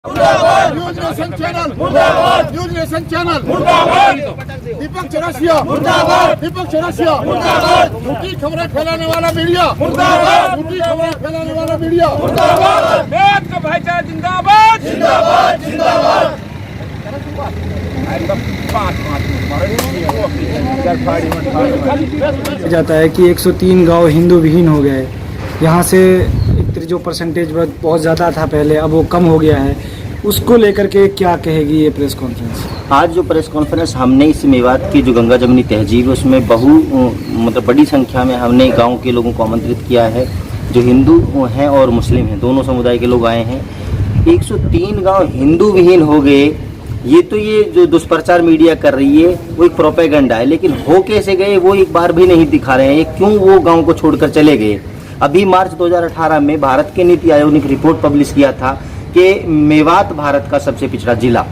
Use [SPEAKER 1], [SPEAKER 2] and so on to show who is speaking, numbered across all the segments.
[SPEAKER 1] मुर्दाबाद news nation channel मुर्दाबाद news nation channel मुर्दाबाद दीपक चौरसिया मुर्दाबाद दीपक चौरसिया मुर्दाबाद झूठी खबरें फैलाने वाला मीडिया मुर्दाबाद झूठी खबरें फैलाने वाला मीडिया मुर्दाबाद मेद का भाईचारा जिंदाबाद जिंदाबाद जिंदाबाद
[SPEAKER 2] जाता है कि 103 गांव हिंदू विहीन हो गए। यहाँ से जो परसेंटेज बहुत ज़्यादा था पहले, अब वो कम हो गया है। उसको लेकर के क्या कहेगी ये प्रेस कॉन्फ्रेंस?
[SPEAKER 3] आज जो प्रेस कॉन्फ्रेंस हमने इस मेवात की जो गंगा जमुनी तहजीब है उसमें मतलब बड़ी संख्या में हमने गांव के लोगों को आमंत्रित किया है, जो हिंदू हैं और मुस्लिम हैं, दोनों समुदाय के लोग आए हैं। 103 गांव हिंदू विहीन हो गए, ये जो दुष्प्रचार मीडिया कर रही है वो एक प्रोपेगेंडा है, लेकिन हो कैसे गए वो एक बार भी नहीं दिखा रहे हैं। क्यों वो गाँव को छोड़कर चले गए? अभी मार्च 2018 में भारत के नीति आयोग ने एक रिपोर्ट पब्लिश किया था कि मेवात भारत का सबसे पिछड़ा जिला।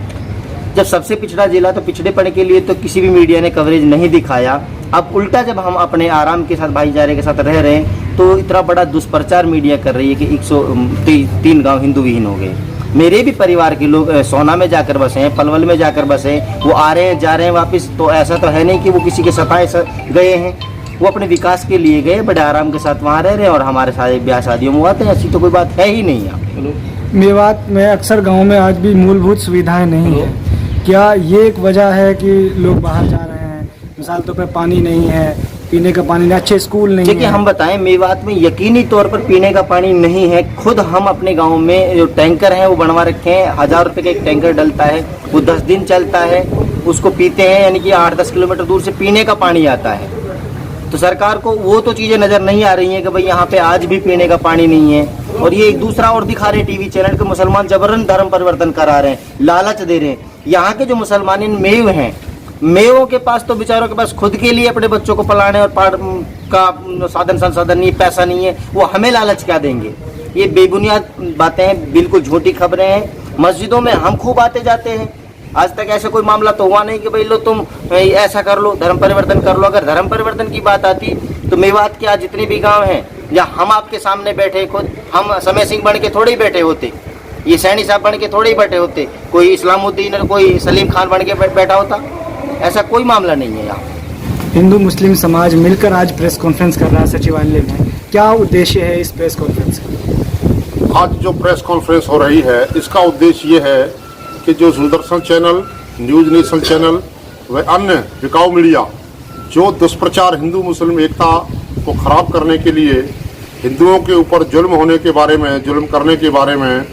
[SPEAKER 3] जब सबसे पिछड़ा जिला तो पिछड़ेपन के लिए तो किसी भी मीडिया ने कवरेज नहीं दिखाया। अब उल्टा जब हम अपने आराम के साथ, भाईचारे के साथ रह रहे हैं तो इतना बड़ा दुष्प्रचार मीडिया कर रही है कि 103 गांव हिंदू विहीन हो गए। मेरे भी परिवार के लोग सोना में जाकर बसे हैं, पलवल में जाकर बसे हैं, वो आ रहे हैं जा रहे हैं वापस। तो ऐसा तो है नहीं कि वो किसी के सताए गए हैं, वो अपने विकास के लिए गए, बड़े आराम के साथ वहाँ रह रहे हैं और हमारे सारे ब्याह शादियों में आते हैं। ऐसी तो कोई बात है ही नहीं यहाँ।
[SPEAKER 2] मेवात में अक्सर गांव में आज भी मूलभूत सुविधाएं नहीं है। क्या ये एक वजह है कि लोग बाहर जा रहे हैं? मिसाल तौर पर पानी नहीं है, पीने का पानी नहीं, अच्छे स्कूल नहीं है।
[SPEAKER 3] देखिए हम बताएं, मेवात में यकीनी तौर पर पीने का पानी नहीं है। खुद हम अपने गाँव में जो टैंकर हैं वो बनवा रखे हैं, 1000 रुपये का एक टैंकर डलता है, वो 10 दिन चलता है, उसको पीते हैं। यानी कि 8-10 किलोमीटर दूर से पीने का पानी आता है। तो सरकार को वो तो चीज़ें नज़र नहीं आ रही हैं कि भाई यहाँ पे आज भी पीने का पानी नहीं है। और ये एक दूसरा और दिखा रहे हैं टीवी चैनल के, मुसलमान जबरन धर्म परिवर्तन करा रहे हैं, लालच दे रहे हैं। यहाँ के जो मुसलमान मेव हैं, मेवों के पास तो बेचारों के पास खुद के लिए अपने बच्चों को पढ़ाने और पाठ का साधन संसाधन नहीं, पैसा नहीं है, वो हमें लालच क्या देंगे? ये बेबुनियाद बातें हैं, बिल्कुल झूठी खबरें हैं। मस्जिदों में हम खूब आते जाते हैं, आज तक ऐसा कोई मामला तो हुआ नहीं कि भाई लो तुम ऐसा कर लो, धर्म परिवर्तन कर लो। अगर धर्म परिवर्तन की बात आती तो मेवात के आज जितने भी गांव हैं, या हम आपके सामने बैठे, खुद हम समय सिंह बन के थोड़े ही बैठे होते, ये सैनी साहब बन के थोड़े ही बैठे होते, कोई इस्लामुद्दीन और कोई सलीम खान बन के बैठा होता। ऐसा कोई मामला नहीं है यहाँ।
[SPEAKER 2] हिंदू मुस्लिम समाज मिलकर आज प्रेस कॉन्फ्रेंस कर रहा है सचिवालय में। क्या उद्देश्य है इस प्रेस कॉन्फ्रेंस का?
[SPEAKER 1] आज जो प्रेस कॉन्फ्रेंस हो रही है, इसका उद्देश्य ये है कि जो Doordarshan channel, news nation channel व अन्य बिकाऊ मीडिया जो दुष्प्रचार हिंदू मुस्लिम एकता को खराब करने के लिए, हिंदुओं के ऊपर जुल्म होने के बारे में, जुल्म करने के बारे में,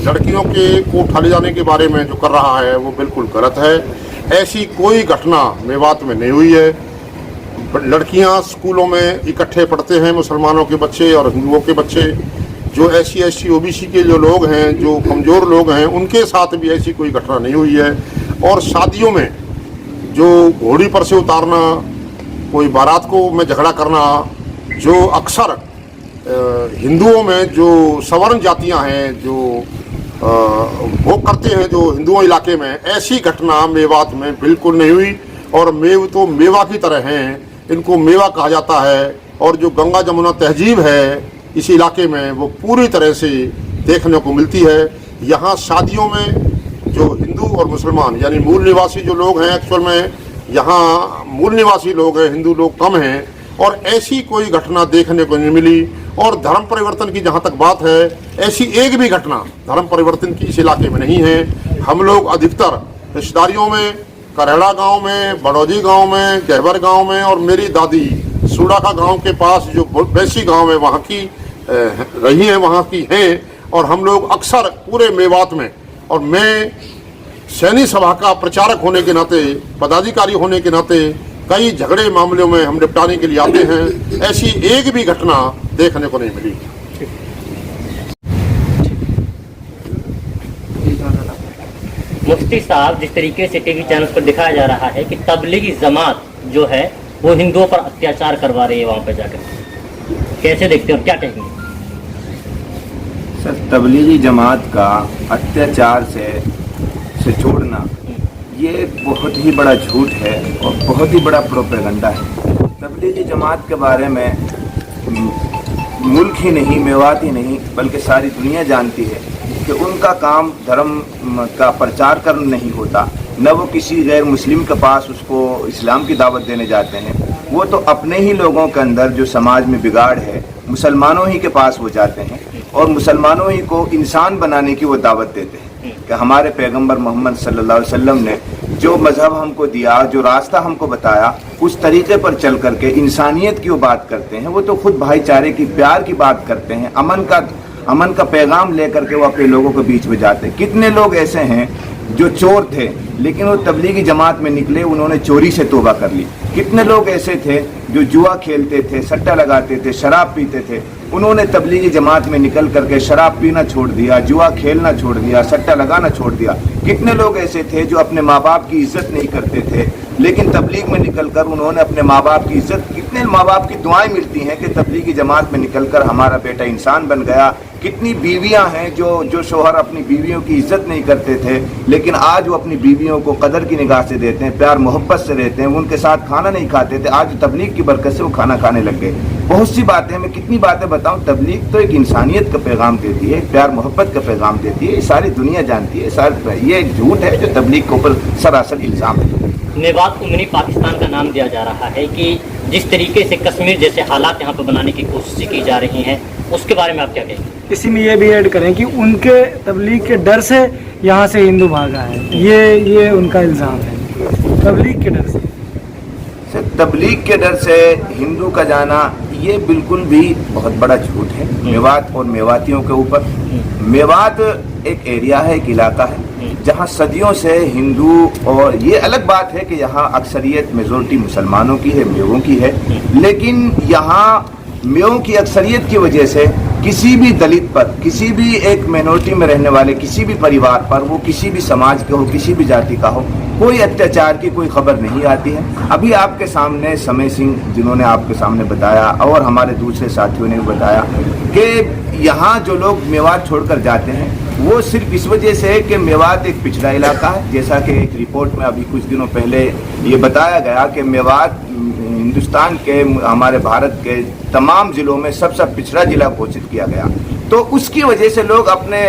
[SPEAKER 1] लड़कियों के को उठा ले जाने के बारे में जो कर रहा है वो बिल्कुल गलत है। ऐसी कोई घटना मेवात में नहीं हुई है। लड़कियां स्कूलों में इकट्ठे पढ़ते हैं, मुसलमानों के बच्चे और हिंदुओं के बच्चे। जो SC OBC के जो लोग हैं, जो कमज़ोर लोग हैं, उनके साथ भी ऐसी कोई घटना नहीं हुई है। और शादियों में जो घोड़ी पर से उतारना, कोई बारात को में झगड़ा करना, जो अक्सर हिंदुओं में जो सवर्ण जातियां हैं जो वो करते हैं, जो हिंदुओं इलाके में, ऐसी घटना मेवात में बिल्कुल नहीं हुई। और मेव तो मेवा की तरह हैं, इनको मेवा कहा जाता है। और जो गंगा जमुना तहजीब है इस इलाके में वो पूरी तरह से देखने को मिलती है। यहाँ शादियों में जो हिंदू और मुसलमान यानी मूल निवासी जो लोग हैं, एक्चुअल में यहाँ मूल निवासी लोग हैं, हिंदू लोग कम हैं, और ऐसी कोई घटना देखने को नहीं मिली। और धर्म परिवर्तन की जहाँ तक बात है, ऐसी एक भी घटना धर्म परिवर्तन की इस इलाके में नहीं है। हम लोग अधिकतर रिश्तेदारियों में, करेड़ा गाँव में, बड़ौजी गाँव में, गहबर गाँव में, और मेरी दादी सूड़ा का गाँव के पास जो बैसी गाँव है वहाँ की रही हैं, वहाँ की हैं। और हम लोग अक्सर पूरे मेवात में, और मैं सैनी सभा का प्रचारक होने के नाते, पदाधिकारी होने के नाते, कई झगड़े मामलों में हम निपटाने के लिए आते हैं। ऐसी एक भी घटना देखने को नहीं मिली।
[SPEAKER 4] मुफ्ती साहब, जिस तरीके से टीवी चैनल पर दिखाया जा रहा है कि तबलीगी जमात जो है वो हिंदुओं पर अत्याचार करवा रही है वहाँ पर जाकर, कैसे देखते हो, क्या कहेंगे?
[SPEAKER 5] सर, तबलीगी जमात का अत्याचार से छोड़ना ये बहुत ही बड़ा झूठ है और बहुत ही बड़ा प्रोपेगेंडा है। तबलीगी जमात के बारे में मुल्क ही नहीं, मेवात ही नहीं, बल्कि सारी दुनिया जानती है कि उनका काम धर्म का प्रचार करना नहीं होता, न वो किसी गैर मुस्लिम के पास उसको इस्लाम की दावत देने जाते हैं। वो तो अपने ही लोगों के अंदर जो समाज में बिगाड़ है, मुसलमानों ही के पास वो जाते हैं और मुसलमानों ही को इंसान बनाने की वो दावत देते हैं कि हमारे पैगंबर मोहम्मद सल्लल्लाहु अलैहि वसल्लम ने जो मजहब हमको दिया, जो रास्ता हमको बताया, उस तरीके पर चल करके इंसानियत की वो बात करते हैं। वो तो खुद भाईचारे की, प्यार की बात करते हैं, अमन का पैगाम लेकर के वो अपने लोगों के बीच में जाते हैं। कितने लोग ऐसे हैं जो चोर थे लेकिन वो तबलीगी जमात में निकले, उन्होंने चोरी से तौबा कर ली। कितने लोग ऐसे थे जो जुआ खेलते थे, सट्टा लगाते थे, शराब पीते थे, उन्होंने तबलीगी जमात में निकल करके शराब पीना छोड़ दिया, जुआ खेलना छोड़ दिया, सट्टा लगाना छोड़ दिया। कितने लोग ऐसे थे जो अपने माँ बाप की इज्जत नहीं करते थे लेकिन तबलीग में निकलकर उन्होंने अपने माँ बाप की इज्जत, कितने माँ बाप की दुआएं मिलती हैं कि तबलीगी जमात में निकलकर हमारा बेटा इंसान बन गया। कितनी बीवियां हैं जो शोहर अपनी बीवियों की इज्जत नहीं करते थे लेकिन आज वो अपनी बीवियों को कदर की निगाह से देते हैं, प्यार मोहब्बत से रहते हैं, उनके साथ खाना नहीं खाते थे, आज तबलीग की बरकत से वो खाना खाने लग गए। बहुत सी बातें, मैं कितनी बातें बताऊं। तबलीग तो एक इंसानियत का पैगाम देती है, प्यार मोहब्बत का पैगाम देती है, सारी दुनिया जानती है। ये झूठ है जो तबलीग के ऊपर सरासर इल्जाम है।
[SPEAKER 4] मेवात को मिनी पाकिस्तान का नाम दिया जा रहा है कि जिस तरीके से कश्मीर जैसे हालात यहाँ पर बनाने की कोशिश की जा रही हैं, उसके बारे में आप क्या कहेंगे?
[SPEAKER 2] इसी में ये भी ऐड करें कि उनके तबलीग के डर से यहाँ से हिंदू भागा है, ये उनका इल्ज़ाम है, तबलीग के डर से।
[SPEAKER 5] तबलीग के डर से हिंदू का जाना ये बिल्कुल भी बहुत बड़ा झूठ है मेवात और मेवातियों के ऊपर। मेवात एक एरिया है, एक इलाका है जहाँ सदियों से हिंदू, और ये अलग बात है कि यहाँ अक्सरियत मेजोरिटी मुसलमानों की है, मेवों की है, लेकिन यहाँ मेवों की अक्सरियत की वजह से किसी भी दलित पर, किसी भी एक मिनोरिटी में रहने वाले किसी भी परिवार पर, वो किसी भी समाज के हो, किसी भी जाति का हो, कोई अत्याचार की कोई खबर नहीं आती है। अभी आपके सामने समय सिंह जिन्होंने आपके सामने बताया और हमारे दूसरे साथियों ने भी बताया कि यहाँ जो लोग मेवात छोड़कर जाते हैं वो सिर्फ इस वजह से है कि मेवात एक पिछड़ा इलाका है। जैसा कि एक रिपोर्ट में अभी कुछ दिनों पहले ये बताया गया कि मेवात हिंदुस्तान के, हमारे भारत के तमाम जिलों में सबसे पिछड़ा जिला घोषित किया गया, तो उसकी वजह से लोग अपने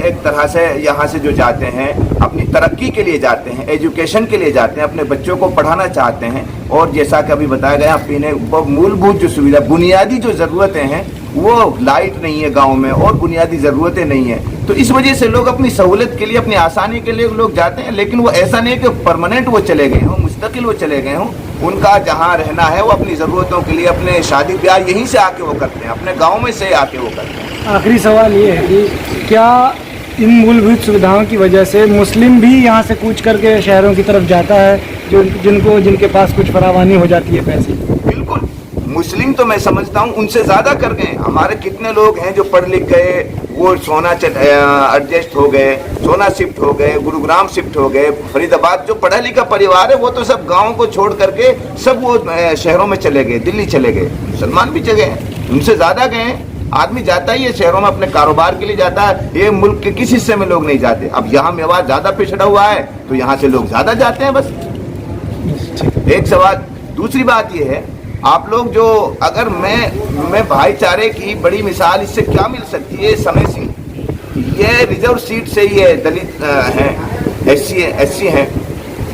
[SPEAKER 5] एक तरह से यहाँ से जो जाते हैं अपनी तरक्की के लिए जाते हैं, एजुकेशन के लिए जाते हैं, अपने बच्चों को पढ़ाना चाहते हैं। और जैसा कि अभी बताया गया, पीने मूलभूत जो सुविधा, बुनियादी जो ज़रूरतें हैं, वो लाइट नहीं है गांव में और बुनियादी ज़रूरतें नहीं है, तो इस वजह से लोग अपनी सहूलत के लिए, अपनी आसानी के लिए लोग जाते हैं। लेकिन वो ऐसा नहीं कि परमानेंट वो चले गए हों, मुस्तकिल वो चले गए हों। उनका जहाँ रहना है वो अपनी ज़रूरतों के लिए, अपने शादी ब्याह यहीं से आके वो करते हैं, अपने गाँव में से आके वो करते हैं।
[SPEAKER 2] आखिरी सवाल ये है कि क्या इन मूलभूत सुविधाओं की वजह से मुस्लिम भी यहाँ से कूच करके शहरों की तरफ जाता है, जिनके पास कुछ फरावानी हो जाती है पैसे?
[SPEAKER 5] बिल्कुल, मुस्लिम तो मैं समझता हूँ उनसे ज़्यादा कर गए। हमारे कितने लोग हैं जो पढ़ लिख गए, वो सोना एडजस्ट हो गए, सोना शिफ्ट हो गए, गुरुग्राम शिफ्ट हो गए, फरीदाबाद। जो पढ़ा लिखा परिवार है वो तो सब गाँव को छोड़ करके सब वो शहरों में चले गए, दिल्ली चले गए। मुसलमान भी जगह हैं, उनसे ज़्यादा गए। आदमी जाता ही है शहरों में, अपने कारोबार के लिए जाता है। ये मुल्क के किस हिस्से में लोग नहीं जाते। अब यहाँ मेवात ज़्यादा पिछड़ा हुआ है तो यहाँ से लोग ज़्यादा जाते हैं, बस एक सवाल। दूसरी बात ये है, आप लोग जो, अगर मैं भाईचारे की बड़ी मिसाल इससे क्या मिल सकती है? समय सिंह ये रिजर्व सीट से ही है, दलित हैं, एससी हैं,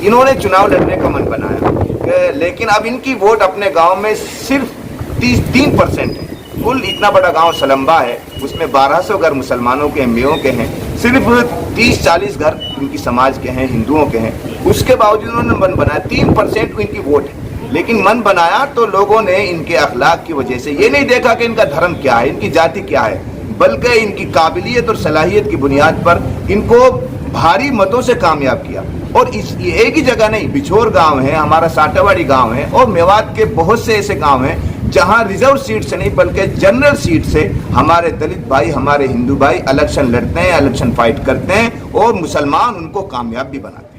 [SPEAKER 5] इन्होंने चुनाव लड़ने का मन बनाया, लेकिन अब इनकी वोट अपने गांव में सिर्फ 3% है। कुल इतना बड़ा गांव सलम्बा है, उसमें 1200 घर मुसलमानों के, मेयों के हैं, सिर्फ 30-40 घर इनकी समाज के हैं, हिंदुओं के हैं। उसके बावजूद उन्होंने मन बनाया, 3% इनकी वोट है, लेकिन मन बनाया तो लोगों ने इनके अखलाक की वजह से ये नहीं देखा कि इनका धर्म क्या है, इनकी जाति क्या है, बल्कि इनकी काबिलियत और सलाहियत की बुनियाद पर इनको भारी मतों से कामयाब किया। और ये एक ही जगह नहीं, बिछोर गांव है, हमारा साटावाड़ी गांव है, और मेवात के बहुत से ऐसे गांव हैं जहां रिजर्व सीट से नहीं बल्कि जनरल सीट से हमारे दलित भाई, हमारे हिंदू भाई इलेक्शन लड़ते हैं, इलेक्शन फाइट करते हैं और मुसलमान उनको कामयाब भी बनाते हैं।